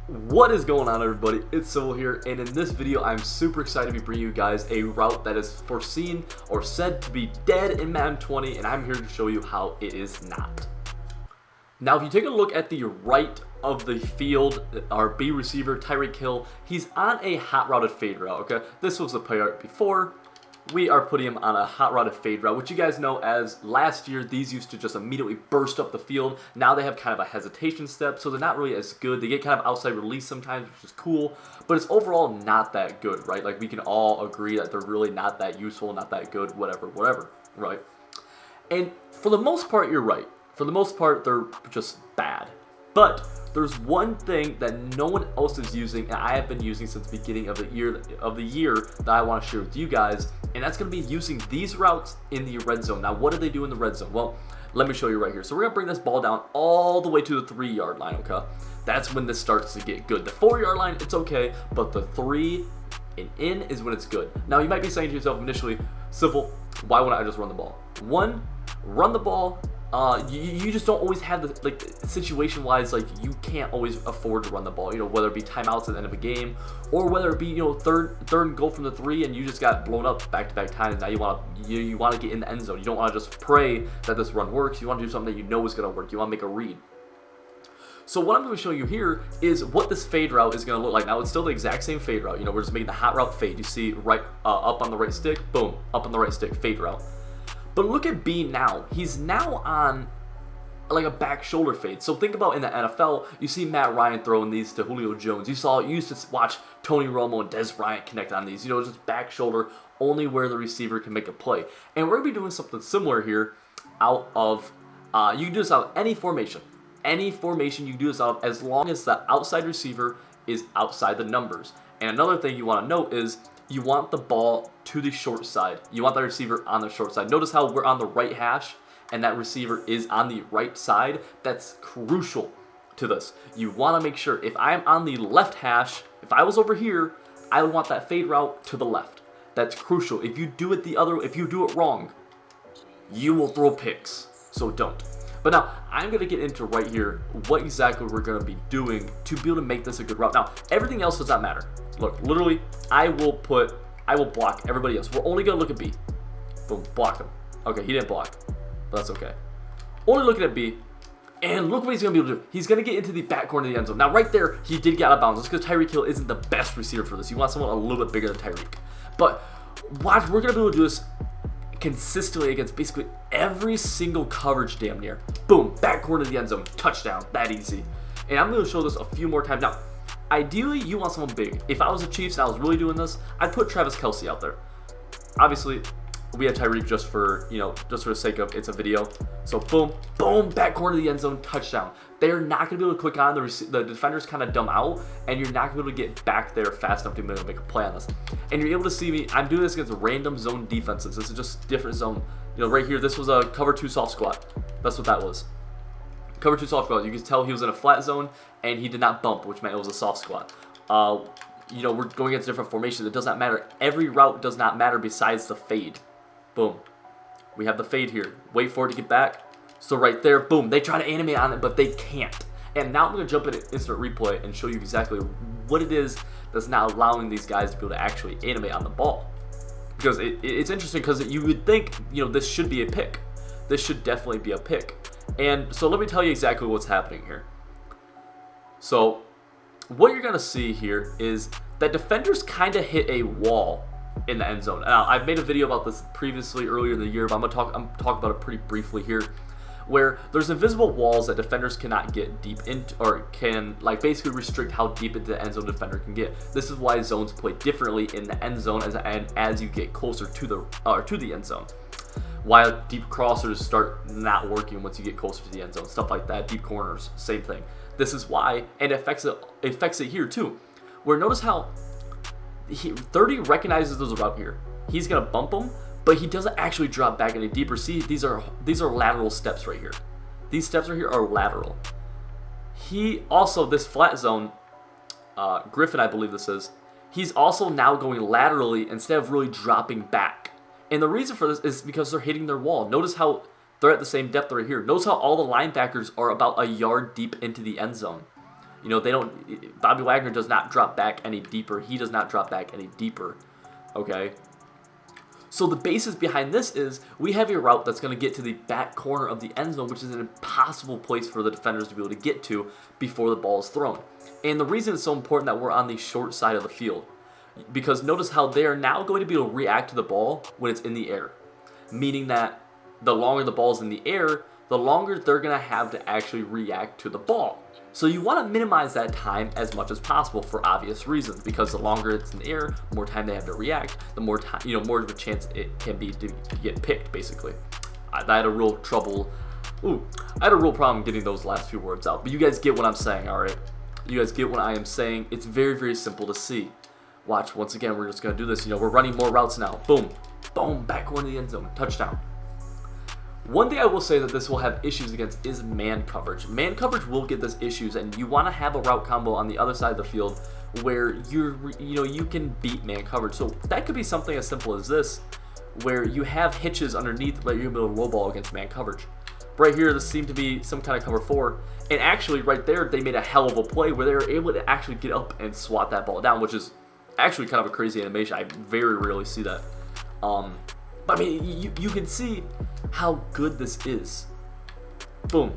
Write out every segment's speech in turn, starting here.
What is going on, everybody? It's Civil here, and in this video I'm super excited to be bringing you guys a route that is foreseen or said to be dead in Madden 20, and I'm here to show you how it is not. Now if you take a look at the right of the field, our B receiver Tyreek Hill, he's on a hot routed fade route. Okay, this was the play art before. We are putting him on a hot routed fade route, which you guys know as last year these used to just immediately burst up the field. Now they have kind of a hesitation step, so they're not really as good. They get kind of outside release sometimes, which is cool, but it's overall not that good, right? Like, we can all agree that they're really not that useful, not that good, whatever, right? And for the most part, you're right. For the most part, they're just bad. But there's one thing that no one else is using, and I have been using since the beginning of the year that I want to share with you guys, and that's going to be using these routes in the red zone. Now, what do they do in the red zone? Well, let me show you right here. So we're going to bring this ball down all the way to the 3-yard line, okay? That's when this starts to get good. The 4-yard line, it's okay, but the 3 and in is when it's good. Now, you might be saying to yourself initially, Civil, why wouldn't I just run the ball? One, run the ball. You just don't always have the, like, situation-wise, like, you can't always afford to run the ball, you know, whether it be timeouts at the end of a game, or whether it be, you know, third and goal from the 3 and you just got blown up back-to-back times. Now you want to get in the end zone. You don't want to just pray that this run works. You want to do something that you know is going to work. You want to make a read. So what I'm going to show you here is what this fade route is going to look like. Now, it's still the exact same fade route. You know, we're just making the hot route fade. You see right up on the right stick, boom, up on the right stick, fade route. But look at B now. He's now on like a back shoulder fade. So think about in the NFL, you see Matt Ryan throwing these to Julio Jones. You used to watch Tony Romo and Des Bryant connect on these. You know, just back shoulder, only where the receiver can make a play. And we're going to be doing something similar here out of, you can do this out of any formation. Any formation you can do this out of, as long as the outside receiver is outside the numbers. And another thing you want to note is you want the ball to the short side. You want the receiver on the short side. Notice how we're on the right hash and that receiver is on the right side. That's crucial to this. You want to make sure if I'm on the left hash, if I was over here, I would want that fade route to the left. That's crucial. If you do it wrong, you will throw picks. So don't. But now, I'm going to get into right here what exactly we're going to be doing to be able to make this a good route. Now, everything else does not matter. Look, literally, I will block everybody else. We're only going to look at B. Boom, blocked him. Okay, he didn't block, but that's okay. Only looking at B, and look what he's going to be able to do. He's going to get into the back corner of the end zone. Now, right there, he did get out of bounds. That's because Tyreek Hill isn't the best receiver for this. You want someone a little bit bigger than Tyreek. But watch, we're going to be able to do this consistently against basically every single coverage damn near. Boom, back corner of the end zone, touchdown, that easy. And I'm going to show this a few more times. Now, ideally, you want someone big. If I was the Chiefs and I was really doing this, I'd put Travis Kelce out there. Obviously, we have Tyreek just for the sake of it's a video. So boom, boom, back corner of the end zone, touchdown. They're not going to be able to click on, the defenders kind of dumb out, and you're not going to be able to get back there fast enough to be able to make a play on this. And you're able to see me, I'm doing this against random zone defenses. This is just different zone. You know, right here, this was a cover 2 soft squat. That's what that was. Cover 2 soft squat. You can tell he was in a flat zone, and he did not bump, which meant it was a soft squat. You know, we're going against different formations. It does not matter. Every route does not matter besides the fade. Boom. We have the fade here. Wait for it to get back. So right there, boom. They try to animate on it, but they can't. And now I'm going to jump into instant replay and show you exactly what it is that's not allowing these guys to be able to actually animate on the ball. Because it's interesting because you would think, you know, this should be a pick. This should definitely be a pick. And so let me tell you exactly what's happening here. So what you're going to see here is that defenders kind of hit a wall in the end zone. Now, I've made a video about this previously earlier in the year, but I'm talking about it pretty briefly here, where there's invisible walls that defenders cannot get deep into, or can like basically restrict how deep into the end zone defender can get. This is why zones play differently in the end zone as you get closer to the end zone. While deep crossers start not working once you get closer to the end zone, stuff like that. Deep corners, same thing. This is why, and it affects it here too. Where notice how 30 recognizes there's a route here. He's gonna bump him, but he doesn't actually drop back any deeper. See, these are lateral steps right here. These steps right here are lateral. He also, this flat zone, Griffin, I believe this is, he's also now going laterally instead of really dropping back. And the reason for this is because they're hitting their wall. Notice how they're at the same depth right here. Notice how all the linebackers are about a yard deep into the end zone. You know, they don't. Bobby Wagner does not drop back any deeper. He does not drop back any deeper. Okay. So the basis behind this is we have a route that's going to get to the back corner of the end zone, which is an impossible place for the defenders to be able to get to before the ball is thrown. And the reason it's so important that we're on the short side of the field, because notice how they are now going to be able to react to the ball when it's in the air, meaning that the longer the ball is in the air, the longer they're going to have to actually react to the ball. So you want to minimize that time as much as possible for obvious reasons, because the longer it's in the air, the more time they have to react, the more time, more of a chance it can be to get picked, basically. I had a real problem getting those last few words out, but you guys get what I'm saying, all right? You guys get what I am saying. It's very, very simple to see. Watch, once again, we're just going to do this. We're running more routes now. Boom, boom, back corner of the end zone, touchdown. One thing I will say that this will have issues against is man coverage. Man coverage will get this issues, and you want to have a route combo on the other side of the field where you can beat man coverage. So that could be something as simple as this, where you have hitches underneath that you're able to low ball against man coverage. Right here, this seemed to be some kind of cover 4, and actually right there, they made a hell of a play where they were able to actually get up and swat that ball down, which is actually kind of a crazy animation. I very rarely see that. But I mean, you can see how good this is. Boom.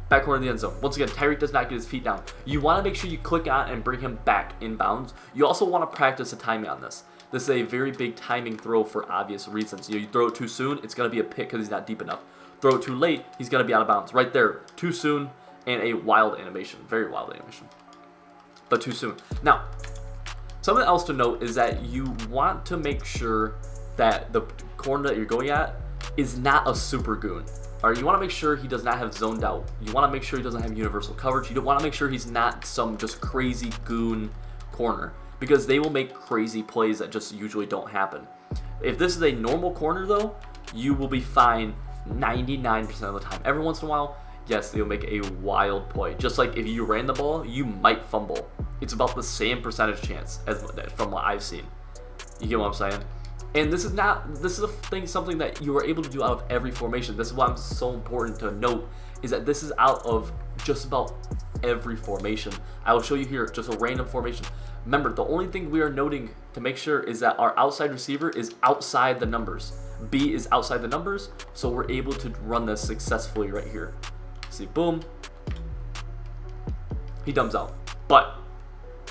Back corner of the end zone. Once again, Tyreek does not get his feet down. You want to make sure you click on and bring him back inbounds. You also want to practice the timing on this. This is a very big timing throw for obvious reasons. You throw it too soon, it's going to be a pick because he's not deep enough. Throw it too late, he's going to be out of bounds. Right there, too soon, and a wild animation. Very wild animation. But too soon. Now, something else to note is that you want to make sure that the corner that you're going at is not a super goon. All right, you want to make sure he does not have zoned out. You want to make sure he doesn't have universal coverage. You don't want to make sure he's not some just crazy goon corner, because they will make crazy plays that just usually don't happen. If this is a normal corner though, you will be fine 99% of the time. Every once in a while, yes, they'll make a wild play. Just like if you ran the ball, you might fumble. It's about the same percentage chance as from what I've seen. You get what I'm saying? And this is something that you are able to do out of every formation. This is why it's so important to note, is that this is out of just about every formation. I will show you here just a random formation. Remember, the only thing we are noting to make sure is that our outside receiver is outside the numbers. B is outside the numbers, so we're able to run this successfully right here. See, boom. He dumps out. But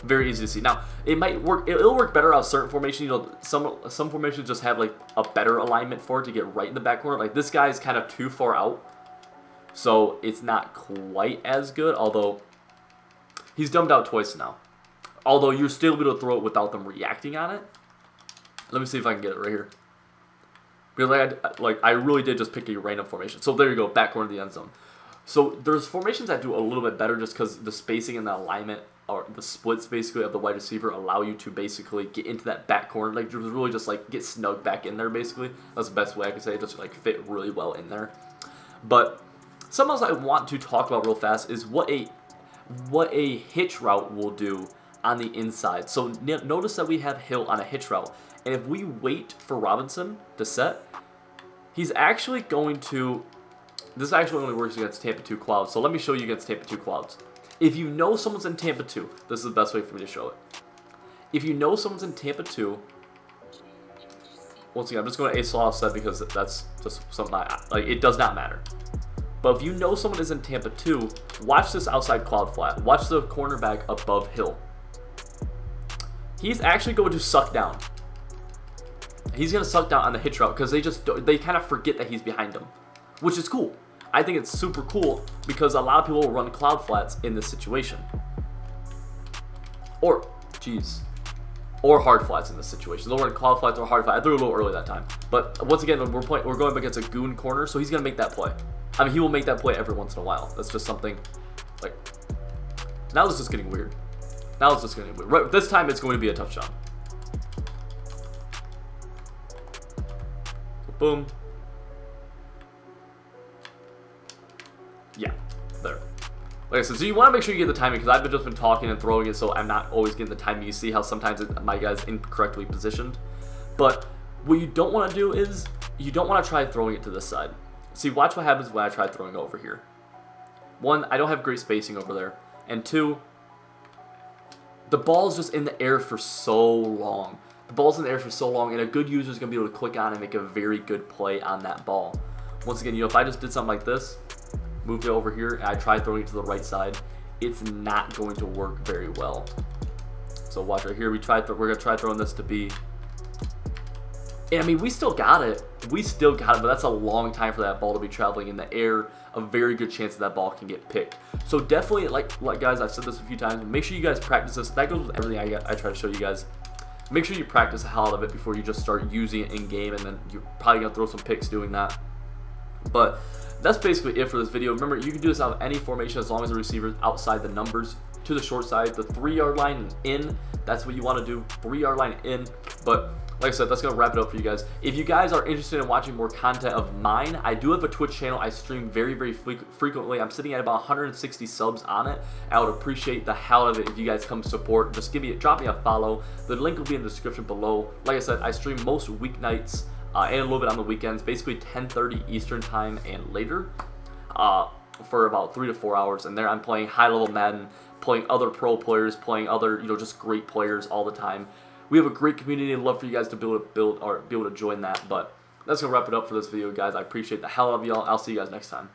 very easy to see. Now, it might work. It'll work better out certain formations. Some formations just have like a better alignment for it to get right in the back corner. Like this guy is kind of too far out, so it's not quite as good. Although he's dumped out twice now. Although you're still able to throw it without them reacting on it. Let me see if I can get it right here. Because I really did just pick a random formation. So there you go, back corner of the end zone. So there's formations that do a little bit better just because the spacing and the alignment, or the splits basically of the wide receiver, allow you to basically get into that back corner. Like really just like get snug back in there basically. That's the best way I could say it, just like fit really well in there. But something else I want to talk about real fast is what a hitch route will do on the inside. So notice that we have Hill on a hitch route. And if we wait for Robinson to set, he's actually going to... This actually only works against Tampa 2 clouds. So let me show you against Tampa 2 clouds. If you know someone's in Tampa 2, this is the best way for me to show it. If you know someone's in Tampa 2, once again, I'm just going to ace offset because that's just something it does not matter. But if you know someone is in Tampa 2, watch this outside cloud flat. Watch the cornerback above Hill. He's actually going to suck down. He's going to suck down on the hitch route because they kind of forget that he's behind them, which is cool. I think it's super cool because a lot of people will run cloud flats in this situation. Or hard flats in this situation. They'll run cloud flats or hard flats. I threw a little early that time. But once again, we're going up against a goon corner, so he's going to make that play. I mean, he will make that play every once in a while. That's just something, like, now this is getting weird. Now it's just getting weird. Right, this time it's going to be a touchdown. Boom. Yeah, there. Like I said, so you want to make sure you get the timing, because I've just been talking and throwing it, so I'm not always getting the timing. You see how sometimes my guy's incorrectly positioned. But what you don't want to do is, you don't want to try throwing it to this side. See, watch what happens when I try throwing over here. One, I don't have great spacing over there. And 2, the ball's just in the air for so long. The ball's in the air for so long, and a good user is going to be able to click on and make a very good play on that ball. Once again, if I just did something like this, move it over here, and I try throwing it to the right side, it's not going to work very well. So watch right here. We're going to try throwing this to B. And I mean, we still got it. But that's a long time for that ball to be traveling in the air. A very good chance that ball can get picked. So definitely, like guys, I've said this a few times, make sure you guys practice this. That goes with everything I try to show you guys. Make sure you practice the hell out of it before you just start using it in game, and then you're probably going to throw some picks doing that. But that's basically it for this video. Remember, you can do this out of any formation as long as the receiver is outside the numbers to the short side. The 3-yard line and in, that's what you want to do. 3-yard line in. But like I said, that's going to wrap it up for you guys. If you guys are interested in watching more content of mine, I do have a Twitch channel. I stream very, very frequently. I'm sitting at about 160 subs on it. I would appreciate the hell of it if you guys come support. Just drop me a follow. The link will be in the description below. Like I said, I stream most weeknights and a little bit on the weekends, basically 10:30 Eastern time and later, for about 3 to 4 hours. And there I'm playing high-level Madden, playing other pro players, playing other, just great players all the time. We have a great community and love for you guys to be able to join that. But that's going to wrap it up for this video, guys. I appreciate the hell out of y'all. I'll see you guys next time.